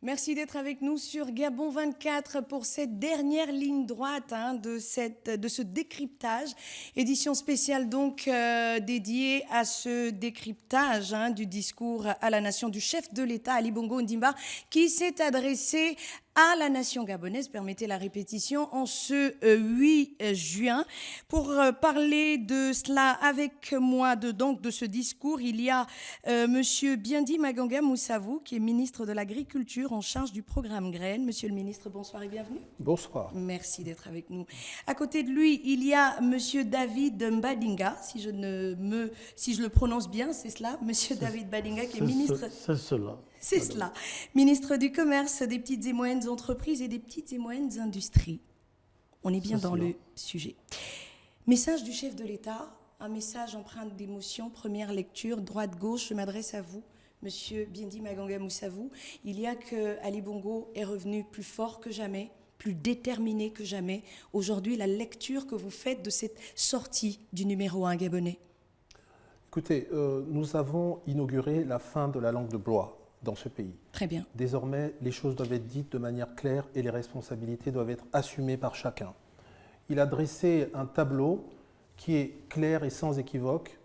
Merci d'être avec nous sur Gabon 24 pour cette dernière ligne droite de ce décryptage. Édition spéciale donc dédiée à ce décryptage du discours à la nation du chef de l'État, Ali Bongo Ondimba, qui s'est adressé à la nation gabonaise, permettez la répétition, en ce 8 juin. Pour parler de cela avec moi, de ce discours, il y a Monsieur Biendi Maganga Moussavou, qui est ministre de l'Agriculture en charge du programme Graines. Monsieur le ministre, bonsoir et bienvenue. Bonsoir. Merci d'être avec nous. À côté de lui, il y a Monsieur David Mbadinga, si je le prononce bien, c'est cela, Monsieur David Mbadinga, qui est ministre... C'est cela. C'est cela. Ministre du Commerce, des petites et moyennes entreprises et des petites et moyennes industries. On est bien dans le sujet. Message du chef de l'État, un message empreint d'émotion, première lecture, droite-gauche. Je m'adresse à vous, Monsieur Biendi Maganga Moussavou. Il y a que Ali Bongo est revenu plus fort que jamais, plus déterminé que jamais. Aujourd'hui, la lecture que vous faites de cette sortie du numéro 1 gabonais. Écoutez, nous avons inauguré la fin de la langue de bois dans ce pays. Très bien. Désormais, les choses doivent être dites de manière claire et les responsabilités doivent être assumées par chacun. Il a dressé un tableau qui est clair et sans équivoque,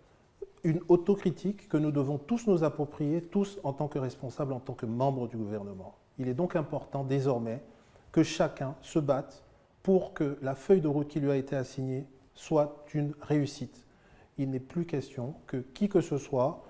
une autocritique que nous devons tous nous approprier, tous en tant que responsables, en tant que membres du gouvernement. Il est donc important désormais que chacun se batte pour que la feuille de route qui lui a été assignée soit une réussite. Il n'est plus question que qui que ce soit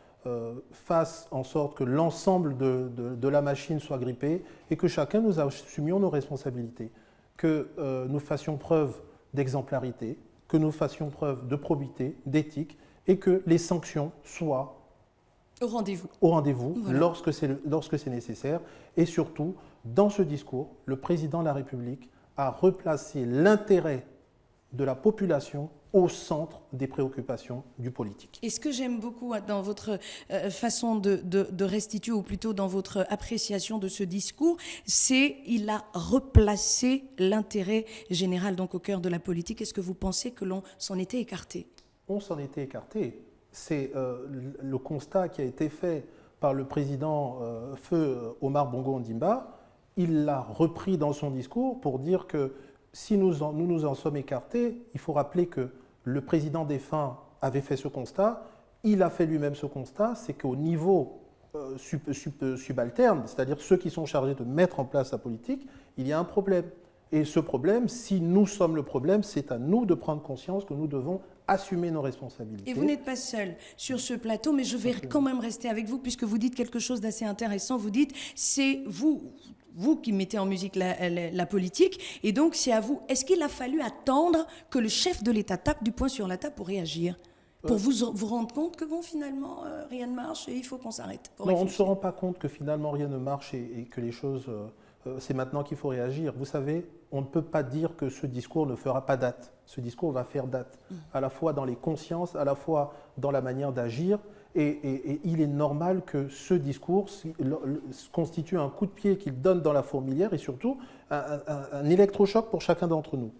fasse en sorte que l'ensemble de la machine soit grippée et que chacun nous assumions nos responsabilités, que nous fassions preuve d'exemplarité, que nous fassions preuve de probité, d'éthique et que les sanctions soient au rendez-vous. Voilà. lorsque c'est nécessaire. Et surtout, dans ce discours, le président de la République a replacé l'intérêt de la population au centre des préoccupations du politique. Et ce que j'aime beaucoup dans votre façon de restituer, ou plutôt dans votre appréciation de ce discours, c'est qu'il a replacé l'intérêt général donc au cœur de la politique. Est-ce que vous pensez que l'on s'en était écarté? On s'en était écarté. C'est le constat qui a été fait par le président feu Omar Bongo Ondimba. Il l'a repris dans son discours pour dire que si nous nous en sommes écartés, il faut rappeler que le président défunt avait fait ce constat, il a fait lui-même ce constat, c'est qu'au niveau subalterne, c'est-à-dire ceux qui sont chargés de mettre en place la politique, il y a un problème. Et ce problème, si nous sommes le problème, c'est à nous de prendre conscience que nous devons assumer nos responsabilités. Et vous n'êtes pas seul sur ce plateau, mais je vais quand même rester avec vous puisque vous dites quelque chose d'assez intéressant. Vous dites, c'est vous qui mettez en musique la politique, et donc c'est à vous. Est-ce qu'il a fallu attendre que le chef de l'État tape du poing sur la table pour réagir, pour vous rendre compte que bon, finalement, rien ne marche et il faut qu'on s'arrête? Non, on ne se rend pas compte que finalement rien ne marche et que les choses... c'est maintenant qu'il faut réagir. Vous savez, on ne peut pas dire que ce discours ne fera pas date. Ce discours va faire date, à la fois dans les consciences, à la fois dans la manière d'agir. Et il est normal que ce discours constitue un coup de pied qu'il donne dans la fourmilière et surtout un électrochoc pour chacun d'entre nous.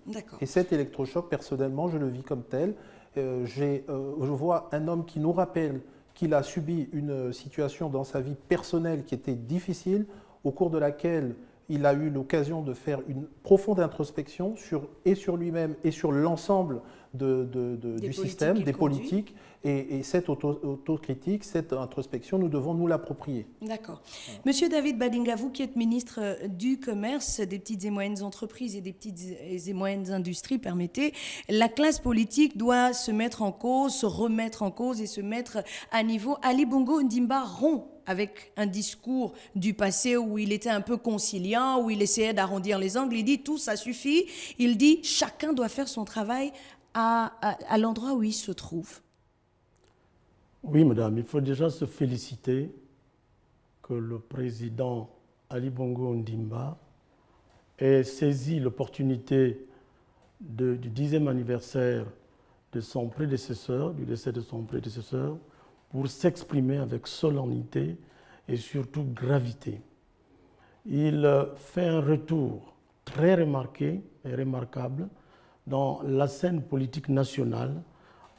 Et cet électrochoc, personnellement, je le vis comme tel. Je vois un homme qui nous rappelle qu'il a subi une situation dans sa vie personnelle qui était difficile, au cours de laquelle il a eu l'occasion de faire une profonde introspection sur lui-même et sur l'ensemble du système, des politiques. Et cette autocritique, cette introspection, nous devons nous l'approprier. D'accord. Monsieur David Mbadinga, vous qui êtes ministre du Commerce, des petites et moyennes entreprises et des petites et moyennes industries, permettez, la classe politique doit se mettre en cause, se remettre en cause et se mettre à niveau. Ali Bongo Ondimba rompt avec un discours du passé où il était un peu conciliant, où il essayait d'arrondir les angles. Il dit tout, ça suffit. Il dit chacun doit faire son travail à l'endroit où il se trouve. Oui, madame, il faut déjà se féliciter que le président Ali Bongo Ondimba ait saisi l'opportunité du 10e anniversaire de son prédécesseur, du décès de son prédécesseur, pour s'exprimer avec solennité et surtout gravité. Il fait un retour très remarqué et remarquable dans la scène politique nationale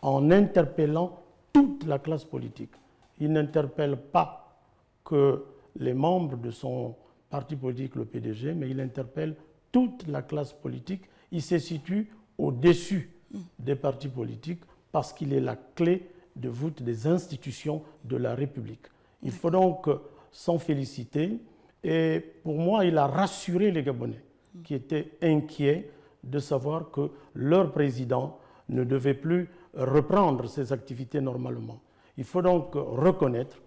en interpellant toute la classe politique. Il n'interpelle pas que les membres de son parti politique, le PDG, mais il interpelle toute la classe politique. Il se situe au-dessus des partis politiques parce qu'il est la clé de voûte des institutions de la République. Il faut donc s'en féliciter. Et pour moi, il a rassuré les Gabonais qui étaient inquiets de savoir que leur président ne devait plus reprendre ses activités normalement. Il faut donc reconnaître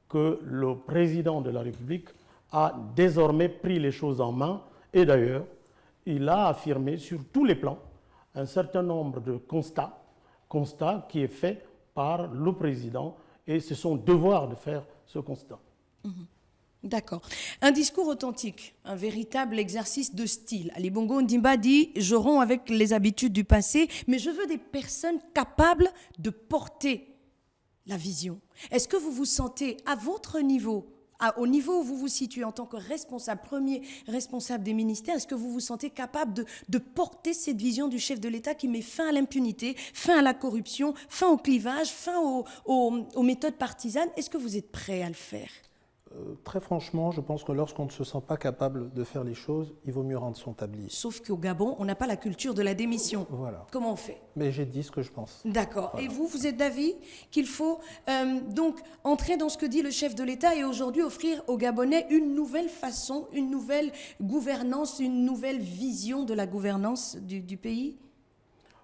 que le président de la République a désormais pris les choses en main et d'ailleurs, il a affirmé sur tous les plans un certain nombre de constats qui est fait par le président et c'est son devoir de faire ce constat. D'accord. Un discours authentique, un véritable exercice de style. Ali Bongo Ondimba dit « Je romps avec les habitudes du passé, mais je veux des personnes capables de porter la vision ». Est-ce que vous vous sentez à votre niveau, au niveau où vous vous situez en tant que responsable, premier responsable des ministères, est-ce que vous vous sentez capable de porter cette vision du chef de l'État qui met fin à l'impunité, fin à la corruption, fin au clivage, fin aux méthodes partisanes? Est-ce que vous êtes prêt à le faire? Très franchement, je pense que lorsqu'on ne se sent pas capable de faire les choses, il vaut mieux rendre son tablier. Sauf qu'au Gabon, on n'a pas la culture de la démission. Voilà. Comment on fait? Mais j'ai dit ce que je pense. D'accord. Voilà. Et vous êtes d'avis qu'il faut donc entrer dans ce que dit le chef de l'État et aujourd'hui offrir aux Gabonais une nouvelle façon, une nouvelle gouvernance, une nouvelle vision de la gouvernance du pays?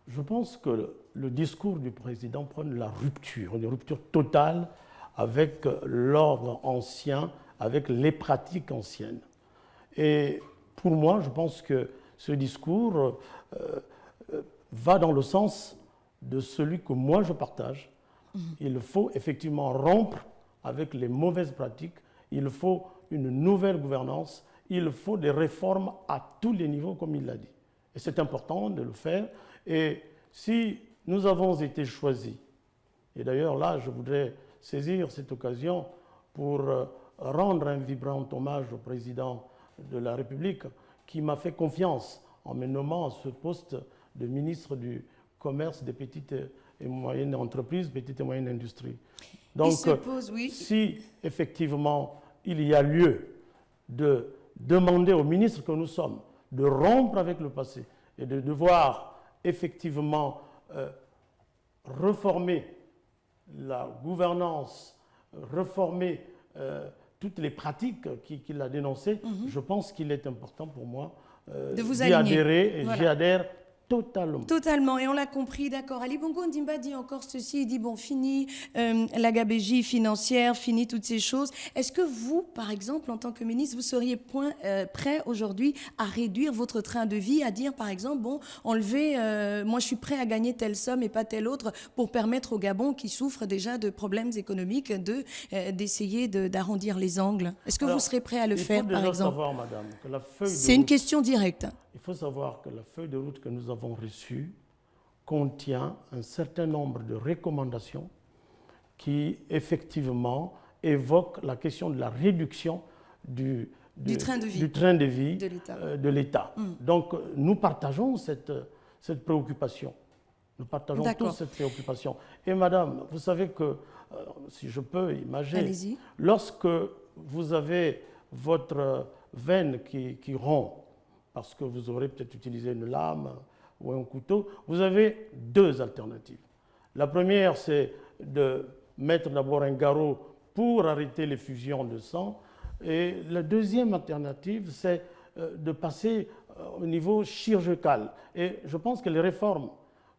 Je pense que le discours du président prône la rupture, une rupture totale avec l'ordre ancien, avec les pratiques anciennes. Et pour moi, je pense que ce discours va dans le sens de celui que moi je partage. Il faut effectivement rompre avec les mauvaises pratiques, il faut une nouvelle gouvernance, il faut des réformes à tous les niveaux, comme il l'a dit. Et c'est important de le faire. Et si nous avons été choisis, et d'ailleurs là, je voudrais saisir cette occasion pour rendre un vibrant hommage au président de la République qui m'a fait confiance en me nommant à ce poste de ministre du Commerce des petites et moyennes entreprises, petites et moyennes industries. Donc, si effectivement il y a lieu de demander au ministre que nous sommes de rompre avec le passé et de devoir effectivement reformer la gouvernance, réformer toutes les pratiques qu'il a dénoncées, je pense qu'il est important pour moi d'y adhérer et j'y adhère totalement. Totalement, et on l'a compris, d'accord. Ali Bongo Ondimba dit encore ceci, il dit, bon, fini la gabégie financière, fini toutes ces choses. Est-ce que vous, par exemple, en tant que ministre, vous seriez prêt aujourd'hui à réduire votre train de vie, à dire, par exemple, bon, enlever, moi je suis prêt à gagner telle somme et pas telle autre pour permettre au Gabon qui souffre déjà de problèmes économiques d'essayer d'arrondir les angles. Est-ce que vous serez prêt à le faire, par exemple? Savoir, madame, que la feuille de C'est une question directe. Il faut savoir que la feuille de route que nous avons reçue contient un certain nombre de recommandations qui, effectivement, évoquent la question de la réduction du train de vie de l'État. Donc, nous partageons cette préoccupation. Nous partageons tous cette préoccupation. Et madame, vous savez que, si je peux imaginer, lorsque vous avez votre veine qui rompt, parce que vous aurez peut-être utilisé une lame ou un couteau, vous avez deux alternatives. La première, c'est de mettre d'abord un garrot pour arrêter l'effusion de sang. Et la deuxième alternative, c'est de passer au niveau chirurgical. Et je pense que les réformes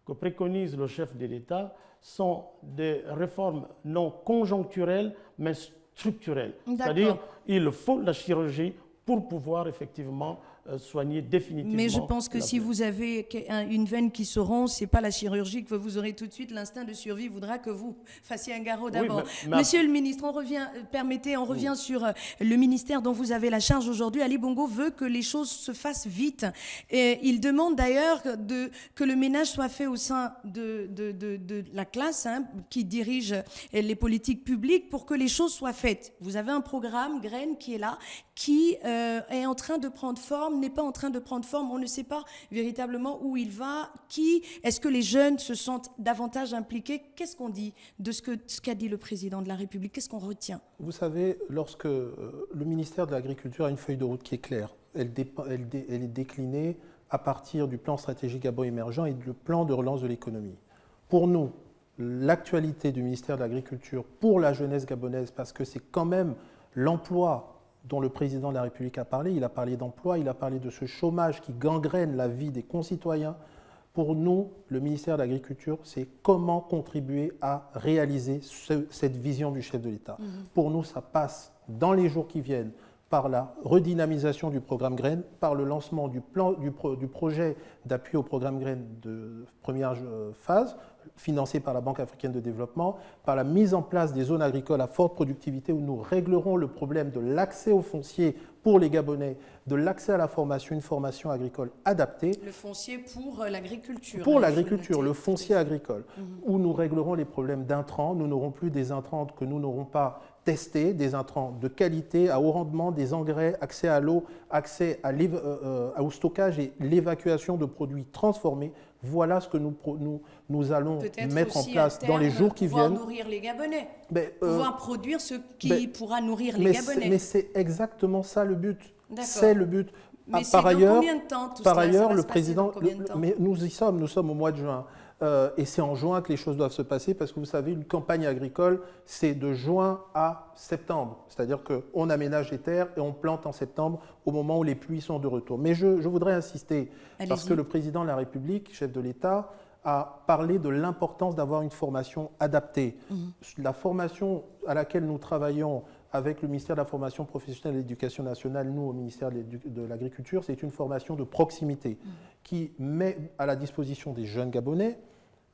que préconise le chef de l'État sont des réformes non conjoncturelles, mais structurelles. C'est-à-dire qu'il faut la chirurgie pour pouvoir effectivement soigner définitivement. Mais je pense que si vous avez une veine qui se rompt, ce n'est pas la chirurgie que vous aurez tout de suite. L'instinct de survie voudra que vous fassiez un garrot d'abord. Oui, Monsieur le ministre, on revient sur le ministère dont vous avez la charge aujourd'hui. Ali Bongo veut que les choses se fassent vite. Et il demande d'ailleurs que le ménage soit fait au sein de la classe qui dirige les politiques publiques pour que les choses soient faites. Vous avez un programme, Graines, qui est là, qui est en train de prendre forme. réforme n'est pas en train de prendre forme. On ne sait pas véritablement où il va, est-ce que les jeunes se sentent davantage impliqués? Qu'est-ce qu'on dit de ce qu'a dit le président de la République? Qu'est-ce qu'on retient? Vous savez, lorsque le ministère de l'Agriculture a une feuille de route qui est claire, elle est déclinée à partir du plan stratégique Gabon émergent et du plan de relance de l'économie. Pour nous, l'actualité du ministère de l'Agriculture pour la jeunesse gabonaise, parce que c'est quand même l'emploi dont le président de la République a parlé, il a parlé d'emploi, il a parlé de ce chômage qui gangrène la vie des concitoyens. Pour nous, le ministère de l'Agriculture, c'est comment contribuer à réaliser cette vision du chef de l'État. Pour nous, ça passe dans les jours qui viennent par la redynamisation du programme Graines, par le lancement du projet d'appui au programme Graines de première phase, financé par la Banque africaine de développement, par la mise en place des zones agricoles à forte productivité où nous réglerons le problème de l'accès au foncier pour les Gabonais, de l'accès à la formation, une formation agricole adaptée. Le foncier pour l'agriculture. Pour l'agriculture, le foncier agricole, où nous réglerons les problèmes d'intrants. Nous n'aurons plus des intrants que nous n'aurons pas testés, des intrants de qualité, à haut rendement, des engrais, accès à l'eau, accès au stockage et l'évacuation de produits transformés. Voilà ce que nous allons mettre en place dans les jours qui viennent. Pouvoir nourrir les Gabonais, pouvoir produire ce qui pourra nourrir les Gabonais. Mais c'est exactement ça le but. D'accord. C'est le but. Mais c'est dans combien de temps tout Par cela? ailleurs, Ça va le se passer président, dans combien de temps? mais nous sommes au mois de juin. Et c'est en juin que les choses doivent se passer parce que vous savez, une campagne agricole, c'est de juin à septembre. C'est-à-dire qu'on aménage les terres et on plante en septembre au moment où les pluies sont de retour. Mais je voudrais insister, parce que le président de la République, chef de l'État, a parlé de l'importance d'avoir une formation adaptée. La formation à laquelle nous travaillons avec le ministère de la Formation professionnelle et de l'Éducation nationale, nous au ministère de l'Agriculture, c'est une formation de proximité qui met à la disposition des jeunes Gabonais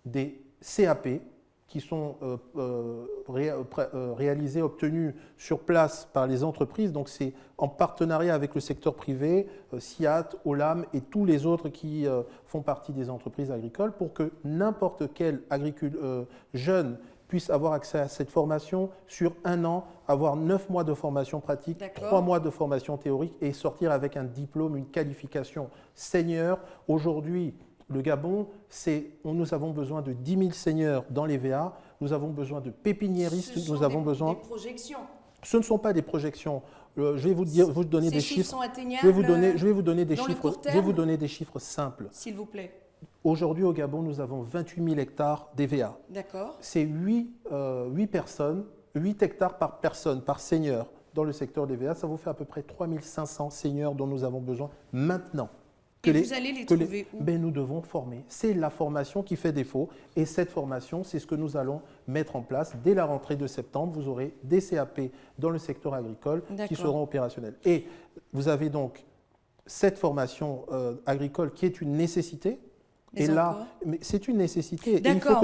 des CAP qui sont réalisés, obtenus sur place par les entreprises. Donc c'est en partenariat avec le secteur privé, SIAT, OLAM et tous les autres qui font partie des entreprises agricoles pour que n'importe quel jeune puisse avoir accès à cette formation sur un an, avoir 9 mois de formation pratique, 3 mois de formation théorique et sortir avec un diplôme, une qualification senior. Aujourd'hui, le Gabon, nous avons besoin de 10 000 seniors dans les VA, nous avons besoin de pépiniéristes, nous avons besoin... Des projections. Ce ne sont pas des projections. Je vais vous donner des chiffres. Sont atteignables. Je vais vous donner des chiffres. Je vais vous donner des chiffres simples. S'il vous plaît. Aujourd'hui, au Gabon, nous avons 28 000 hectares d'EVA. D'accord. C'est 8 hectares par personne, par seigneur dans le secteur d'EVA. Ça vous fait à peu près 3 500 seigneurs dont nous avons besoin maintenant. Et vous allez les trouver où? Nous devons former. C'est la formation qui fait défaut. Et cette formation, c'est ce que nous allons mettre en place. Dès la rentrée de septembre, vous aurez des CAP dans le secteur agricole qui seront opérationnels. Et vous avez donc cette formation agricole qui est une nécessité. Et là, c'est une nécessité. Il faut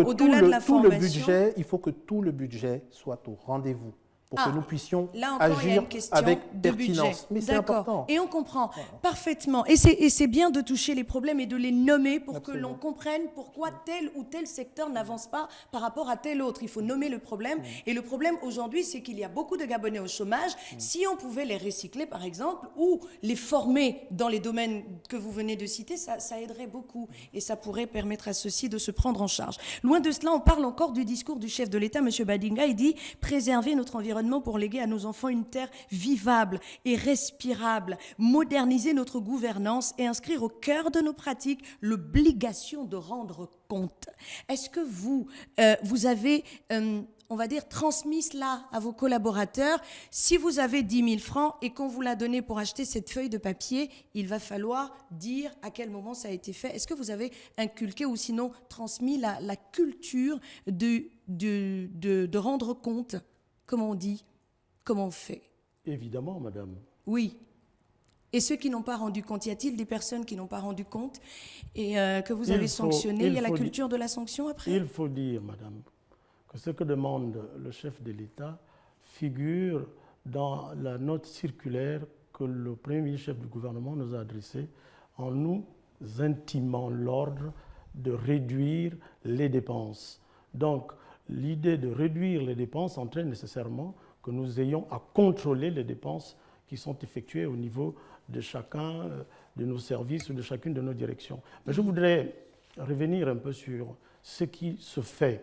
que tout le budget soit au rendez-vous pour que nous puissions agir avec pertinence. Mais c'est important. Et on comprend parfaitement. Et c'est bien de toucher les problèmes et de les nommer pour que l'on comprenne pourquoi tel ou tel secteur n'avance pas par rapport à tel autre. Il faut nommer le problème. Et le problème aujourd'hui, c'est qu'il y a beaucoup de Gabonais au chômage. Si on pouvait les recycler, par exemple, ou les former dans les domaines que vous venez de citer, ça aiderait beaucoup. Et ça pourrait permettre à ceux-ci de se prendre en charge. Loin de cela, on parle encore du discours du chef de l'État, M. Badinga. Il dit « Préserver notre environnement pour léguer à nos enfants une terre vivable et respirable, moderniser notre gouvernance et inscrire au cœur de nos pratiques l'obligation de rendre compte. » Est-ce que vous avez, on va dire, transmis cela à vos collaborateurs? Si vous avez 10 000 francs et qu'on vous l'a donné pour acheter cette feuille de papier, il va falloir dire à quel moment ça a été fait. Est-ce que vous avez inculqué ou sinon transmis la culture de rendre compte? Comment on dit? Comment on fait? Évidemment, madame. Oui. Et ceux qui n'ont pas rendu compte, y a-t-il des personnes qui n'ont pas rendu compte et que vous avez sanctionné? Il y a la culture de la sanction après? Il faut dire, madame, que ce que demande le chef de l'État figure dans la note circulaire que le premier chef du gouvernement nous a adressée en nous intimant l'ordre de réduire les dépenses. Donc, l'idée de réduire les dépenses entraîne nécessairement que nous ayons à contrôler les dépenses qui sont effectuées au niveau de chacun de nos services ou de chacune de nos directions. Mais je voudrais revenir un peu sur ce qui se fait.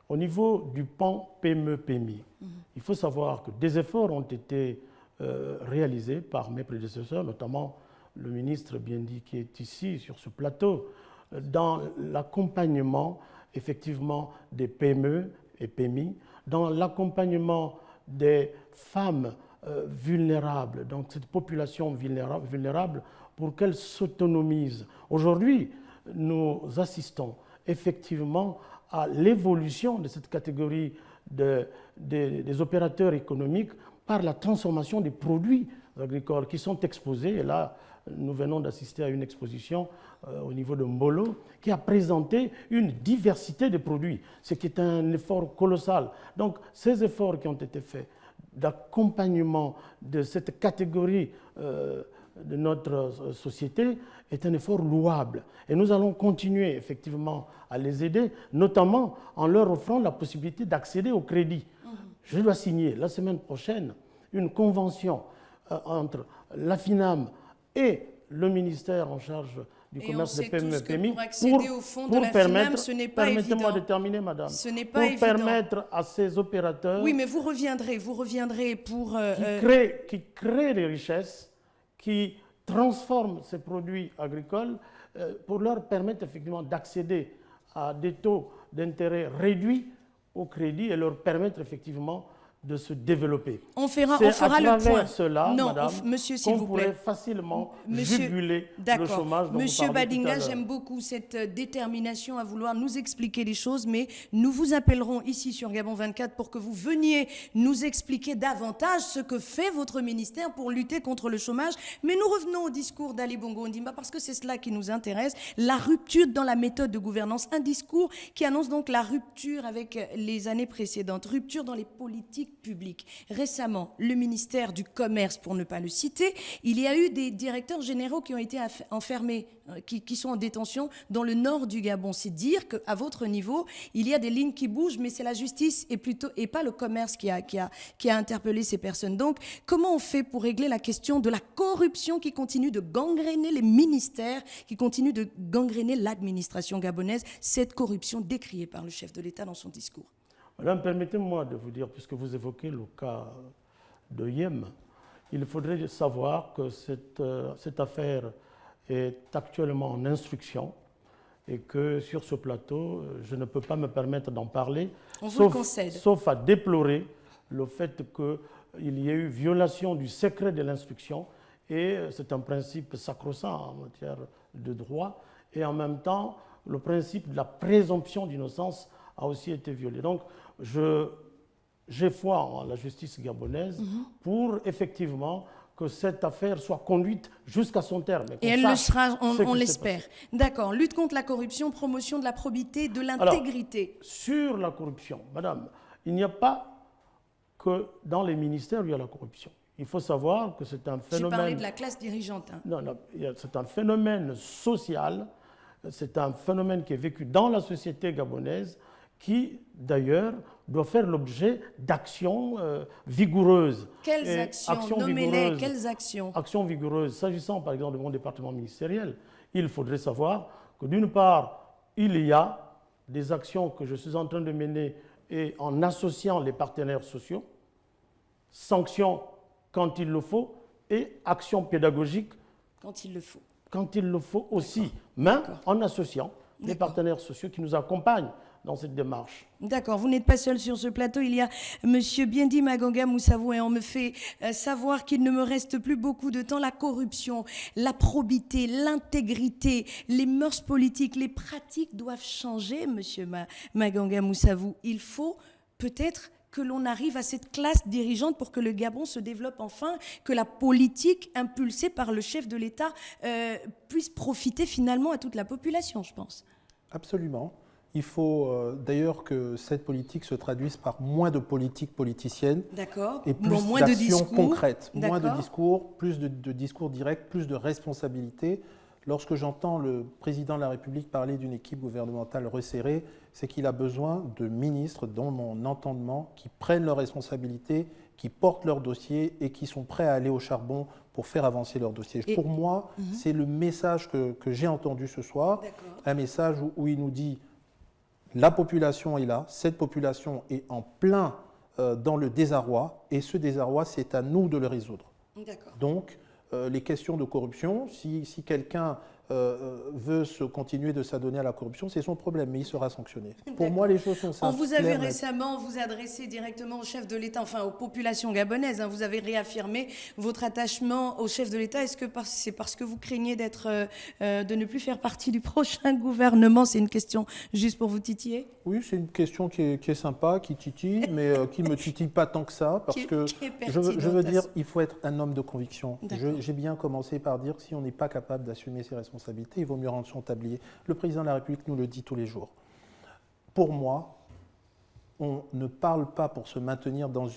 Au niveau du pan PME-PMI, il faut savoir que des efforts ont été réalisés par mes prédécesseurs, notamment le ministre Biendi qui est ici sur ce plateau, dans l'accompagnement effectivement des PME et PMI, dans l'accompagnement des femmes vulnérables, donc cette population vulnérable pour qu'elle s'autonomise. Aujourd'hui, nous assistons effectivement à l'évolution de cette catégorie des opérateurs économiques par la transformation des produits agricoles qui sont exposés. Et là, nous venons d'assister à une exposition au niveau de Mbolo qui a présenté une diversité de produits, ce qui est un effort colossal. Donc, ces efforts qui ont été faits d'accompagnement de cette catégorie de notre société est un effort louable. Et nous allons continuer effectivement à les aider, notamment en leur offrant la possibilité d'accéder au crédit. Je dois signer la semaine prochaine une convention entre la FINAM et le ministère en charge du commerce des PME-PMI pour accéder au fonds de la FINAM, ce n'est pas évident. Permettez-moi de terminer, madame. Ce n'est pas pour évident. Permettre à ces opérateurs... Oui, mais vous reviendrez pour... qui créent des richesses, qui transforment ces produits agricoles pour leur permettre effectivement d'accéder à des taux d'intérêt réduits au crédit et leur permettre effectivement de se développer. On fera le point. Cela, non, madame, monsieur, s'il vous plaît. Pourrait facilement juguler le chômage dont Monsieur vous parlez Badinga, tout à l'heure. j'aime beaucoup cette détermination à vouloir nous expliquer les choses, mais nous vous appellerons ici sur Gabon 24 pour que vous veniez nous expliquer davantage ce que fait votre ministère pour lutter contre le chômage. Mais nous revenons au discours d'Ali Bongo Ondimba parce que c'est cela qui nous intéresse, la rupture dans la méthode de gouvernance, un discours qui annonce donc la rupture avec les années précédentes, rupture dans les politiques public. Récemment, le ministère du Commerce, pour ne pas le citer, il y a eu des directeurs généraux qui ont été enfermés, qui sont en détention dans le nord du Gabon. C'est dire qu'à votre niveau, il y a des lignes qui bougent, mais c'est la justice et pas le commerce qui a interpellé ces personnes. Donc, comment on fait pour régler la question de la corruption qui continue de gangréner les ministères, qui continue de gangréner l'administration gabonaise, cette corruption décriée par le chef de l'État dans son discours? Madame, permettez-moi de vous dire, puisque vous évoquez le cas de Yem, il faudrait savoir que cette affaire est actuellement en instruction et que sur ce plateau, je ne peux pas me permettre d'en parler, sauf à déplorer le fait qu'il y ait eu violation du secret de l'instruction, et c'est un principe sacro-saint en matière de droit, et en même temps, le principe de la présomption d'innocence a aussi été violé. Donc, j'ai foi en la justice gabonaise pour effectivement que cette affaire soit conduite jusqu'à son terme. Et elle le sera, on l'espère. D'accord. Lutte contre la corruption, promotion de la probité, de l'intégrité. Sur la corruption, madame, il n'y a pas que dans les ministères où il y a la corruption. Il faut savoir que c'est un phénomène... J'ai parlé de la classe dirigeante. Hein. Non, c'est un phénomène social, c'est un phénomène qui est vécu dans la société gabonaise, qui, d'ailleurs, doit faire l'objet d'actions vigoureuses. Quelles actions? Nommez-les, quelles actions? Actions vigoureuses. S'agissant, par exemple, de mon département ministériel, il faudrait savoir que, d'une part, il y a des actions que je suis en train de mener et en associant les partenaires sociaux, sanctions quand il le faut et actions pédagogiques quand il le faut. Quand il le faut aussi, mais en associant les partenaires sociaux qui nous accompagnent dans cette démarche. D'accord, vous n'êtes pas seul sur ce plateau, il y a M. Biendi Maganga Moussavou et on me fait savoir qu'il ne me reste plus beaucoup de temps. La corruption, la probité, l'intégrité, les mœurs politiques, les pratiques doivent changer, M. Maganga Moussavou. Il faut peut-être que l'on arrive à cette classe dirigeante pour que le Gabon se développe enfin, que la politique impulsée par le chef de l'État puisse profiter finalement à toute la population, je pense. Absolument. Il faut d'ailleurs que cette politique se traduise par moins de politique politicienne et plus d'actions concrètes. Moins de discours, plus de discours directs, plus de responsabilités. Lorsque j'entends le président de la République parler d'une équipe gouvernementale resserrée, c'est qu'il a besoin de ministres, dans mon entendement, qui prennent leurs responsabilités, qui portent leur dossier et qui sont prêts à aller au charbon pour faire avancer leur dossier. Pour moi, c'est le message que j'ai entendu ce soir, un message où il nous dit la population est là, cette population est en plein dans le désarroi, et ce désarroi, c'est à nous de le résoudre. Donc, les questions de corruption, si quelqu'un veut continuer de s'adonner à la corruption, c'est son problème, mais il sera sanctionné. Pour moi, les choses sont simples. On vous avait récemment vous adressé directement au chef de l'État, enfin aux populations gabonaises. Hein, vous avez réaffirmé votre attachement au chef de l'État. Est-ce que c'est parce que vous craignez de ne plus faire partie du prochain gouvernement? C'est une question juste pour vous titiller? Oui, c'est une question qui est sympa, qui titille, mais qui ne me titille pas tant que ça, parce que je veux dire, il faut être un homme de conviction. J'ai bien commencé par dire, si on n'est pas capable d'assumer ses responsabilités, il vaut mieux rendre son tablier. Le président de la République nous le dit tous les jours. Pour moi, on ne parle pas pour se maintenir dans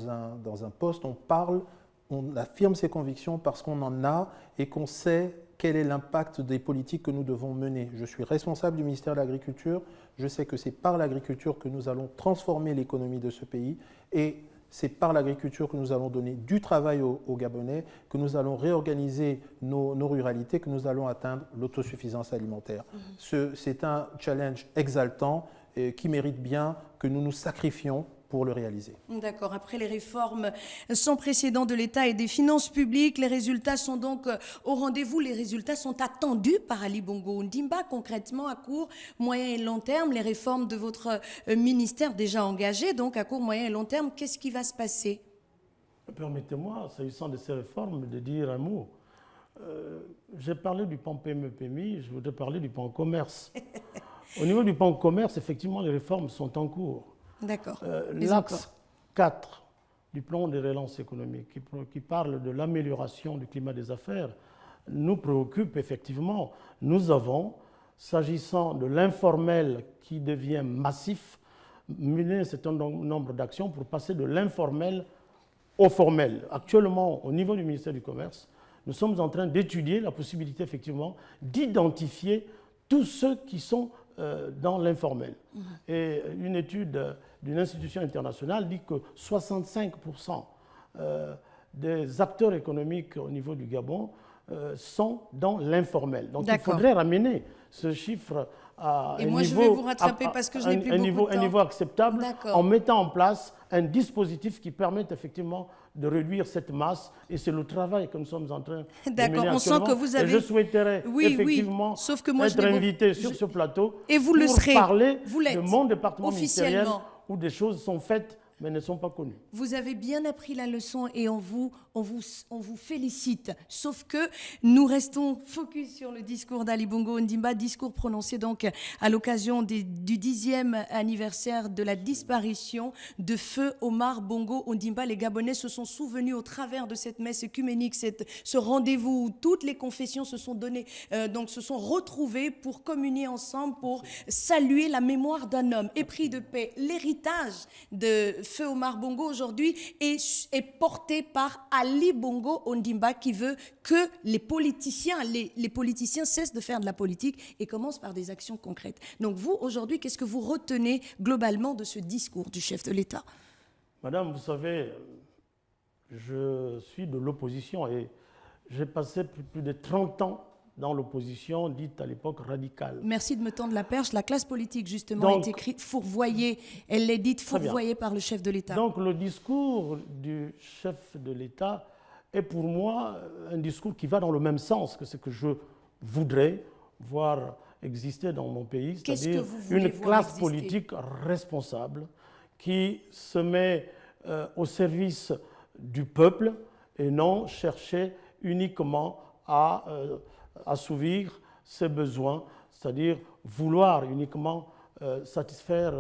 un poste, on affirme ses convictions parce qu'on en a et qu'on sait quel est l'impact des politiques que nous devons mener. Je suis responsable du ministère de l'Agriculture, je sais que c'est par l'agriculture que nous allons transformer l'économie de ce pays, et c'est par l'agriculture que nous allons donner du travail aux Gabonais, que nous allons réorganiser nos ruralités, que nous allons atteindre l'autosuffisance alimentaire. C'est un challenge exaltant qui mérite bien que nous nous sacrifions pour le réaliser. D'accord. Après les réformes sans précédent de l'État et des finances publiques, les résultats sont donc au rendez-vous. Les résultats sont attendus par Ali Bongo Ondimba. Concrètement, à court, moyen et long terme, les réformes de votre ministère déjà engagées, donc à court, moyen et long terme, qu'est-ce qui va se passer? Permettez-moi, s'agissant de ces réformes, de dire un mot. J'ai parlé du pan PME-PMI, je voudrais parler du pan commerce. Au niveau du pan commerce, effectivement, les réformes sont en cours. D'accord. L'axe 4 du plan de relance économique, qui parle de l'amélioration du climat des affaires, nous préoccupe effectivement. Nous avons, s'agissant de l'informel qui devient massif, mené un certain nombre d'actions pour passer de l'informel au formel. Actuellement, au niveau du ministère du Commerce, nous sommes en train d'étudier la possibilité effectivement d'identifier tous ceux qui sont dans l'informel. Et une étude d'une institution internationale dit que 65% des acteurs économiques au niveau du Gabon sont dans l'informel. Donc il faudrait ramener ce chiffre à un niveau, je vais vous rattraper parce que je n'ai plus beaucoup de temps. Un niveau acceptable en mettant en place un dispositif qui permette effectivement de réduire cette masse, et c'est le travail que nous sommes en train de mener on sent que vous avez... Et je souhaiterais effectivement sauf que moi, être invité sur ce plateau et vous pour parler de mon département officiellement ministériel où des choses sont faites mais ne sont pas connues. Vous avez bien appris la leçon et on vous félicite. Sauf que nous restons focus sur le discours d'Ali Bongo Ondimba, discours prononcé donc à l'occasion du 10e anniversaire de la disparition de Feu Omar Bongo Ondimba. Les Gabonais se sont souvenus au travers de cette messe œcuménique, ce rendez-vous où toutes les confessions se sont données, donc se sont retrouvées pour communier ensemble, pour saluer la mémoire d'un homme épris de paix. L'héritage de Feu Omar Bongo aujourd'hui est porté par Ali Bongo Ondimba, qui veut que les politiciens cessent de faire de la politique et commencent par des actions concrètes. Donc vous, aujourd'hui, qu'est-ce que vous retenez globalement de ce discours du chef de l'État? Madame, vous savez, je suis de l'opposition et j'ai passé plus de 30 ans dans l'opposition dite à l'époque radicale. Merci de me tendre la perche. La classe politique, justement, est écrite fourvoyée. Elle est dite fourvoyée par le chef de l'État. Donc le discours du chef de l'État est pour moi un discours qui va dans le même sens que ce que je voudrais voir exister dans mon pays, c'est-à-dire une classe politique responsable qui se met au service du peuple et non chercher uniquement à assouvir ses besoins, c'est-à-dire vouloir uniquement satisfaire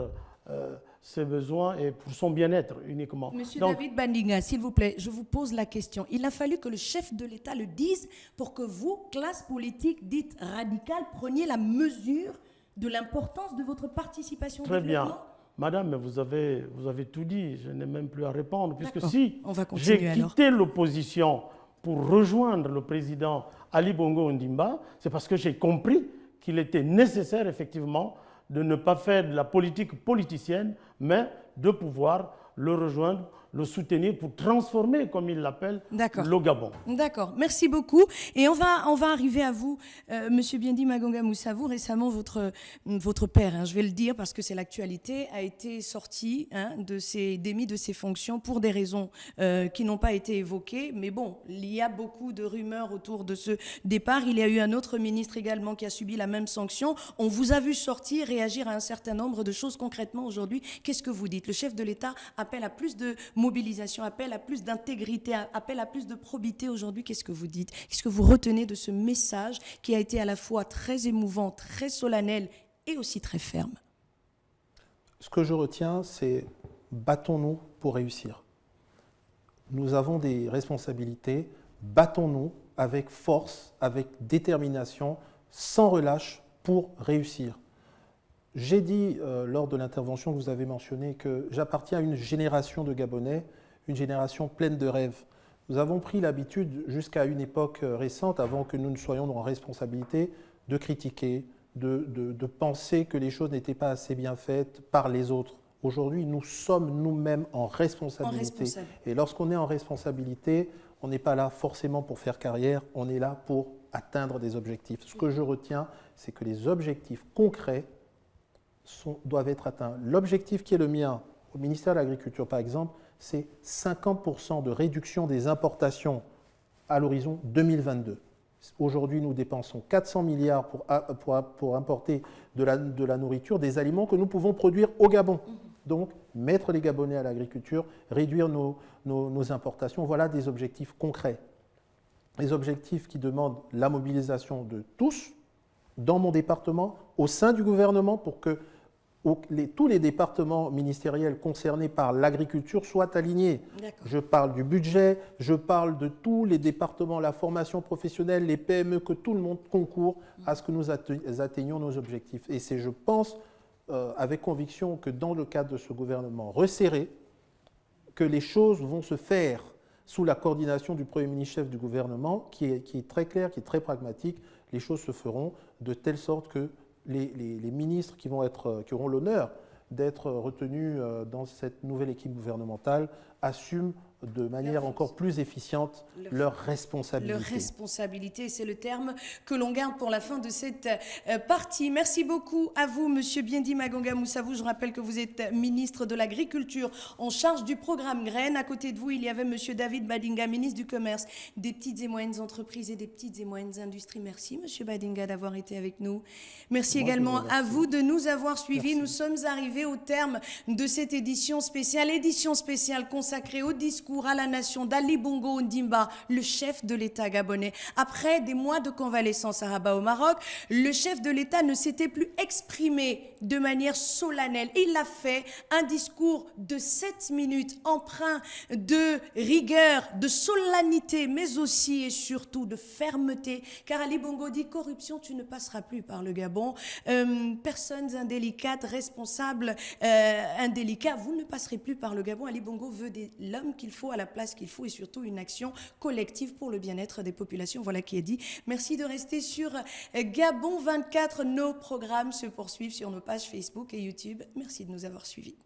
ses besoins et pour son bien-être uniquement. Monsieur David Bandinga, s'il vous plaît, je vous pose la question. Il a fallu que le chef de l'État le dise pour que vous, classe politique dite radicale, preniez la mesure de l'importance de votre participation au développement. Très bien. Madame, vous avez tout dit, je n'ai même plus à répondre, puisque si j'ai quitté l'opposition pour rejoindre le président Ali Bongo Ondimba, c'est parce que j'ai compris qu'il était nécessaire effectivement de ne pas faire de la politique politicienne, mais de pouvoir le rejoindre le soutenir pour transformer, comme il l'appelle, D'accord. le Gabon. D'accord, merci beaucoup. Et on va arriver à vous, Monsieur Biendi Magonga Moussavou. Récemment, votre père, hein, je vais le dire parce que c'est l'actualité, a été sorti démis de ses fonctions pour des raisons qui n'ont pas été évoquées. Mais bon, il y a beaucoup de rumeurs autour de ce départ. Il y a eu un autre ministre également qui a subi la même sanction. On vous a vu sortir, réagir à un certain nombre de choses concrètement aujourd'hui. Qu'est-ce que vous dites? Le chef de l'État appelle à plus de mobilisation, appelle à plus d'intégrité, appelle à plus de probité aujourd'hui. Qu'est-ce que vous dites? Qu'est-ce que vous retenez de ce message qui a été à la fois très émouvant, très solennel et aussi très ferme? Ce que je retiens, c'est battons-nous pour réussir. Nous avons des responsabilités, battons-nous avec force, avec détermination, sans relâche pour réussir. J'ai dit lors de l'intervention que vous avez mentionnée que j'appartiens à une génération de Gabonais, une génération pleine de rêves. Nous avons pris l'habitude, jusqu'à une époque récente, avant que nous ne soyons en responsabilité, de critiquer, de penser que les choses n'étaient pas assez bien faites par les autres. Aujourd'hui, nous sommes nous-mêmes en responsabilité. Et lorsqu'on est en responsabilité, on n'est pas là forcément pour faire carrière, on est là pour atteindre des objectifs. Ce que je retiens, c'est que les objectifs concrets doivent être atteints. L'objectif qui est le mien, au ministère de l'Agriculture par exemple, c'est 50% de réduction des importations à l'horizon 2022. Aujourd'hui, nous dépensons 400 milliards pour importer de la nourriture, des aliments que nous pouvons produire au Gabon. Donc, mettre les Gabonais à l'agriculture, réduire nos importations, voilà des objectifs concrets. Des objectifs qui demandent la mobilisation de tous, dans mon département, au sein du gouvernement, pour que tous les départements ministériels concernés par l'agriculture soient alignés. Je parle du budget, je parle de tous les départements, la formation professionnelle, les PME, que tout le monde concourt à ce que nous atteignions nos objectifs. Et c'est, je pense, avec conviction que dans le cadre de ce gouvernement resserré, que les choses vont se faire sous la coordination du Premier ministre chef du gouvernement, qui est très clair, qui est très pragmatique. Les choses se feront de telle sorte que les ministres qui auront l'honneur d'être retenus dans cette nouvelle équipe gouvernementale assument de manière encore plus efficiente leur responsabilité. Leur responsabilité, c'est le terme que l'on garde pour la fin de cette partie. Merci beaucoup à vous, Monsieur Biendi Magonga Moussavou. Je rappelle que vous êtes ministre de l'Agriculture en charge du programme Graines. À côté de vous, il y avait Monsieur David Badinga, ministre du Commerce, des petites et moyennes entreprises et des petites et moyennes industries. Merci, Monsieur Badinga, d'avoir été avec nous. Merci également à vous de nous avoir suivis. Nous sommes arrivés au terme de cette édition spéciale consacrée au discours à la nation d'Ali Bongo Ondimba, le chef de l'État gabonais. Après des mois de convalescence à Rabat au Maroc, le chef de l'État ne s'était plus exprimé de manière solennelle. Il a fait un discours de 7 minutes empreint de rigueur, de solennité, mais aussi et surtout de fermeté. Car Ali Bongo dit: corruption, tu ne passeras plus par le Gabon. Personnes indélicates, responsables indélicats, vous ne passerez plus par le Gabon. Ali Bongo veut l'homme qu'il faut à la place qu'il faut et surtout une action collective pour le bien-être des populations. Voilà qui est dit. Merci de rester sur Gabon 24. Nos programmes se poursuivent sur nos pages Facebook et YouTube. Merci de nous avoir suivis.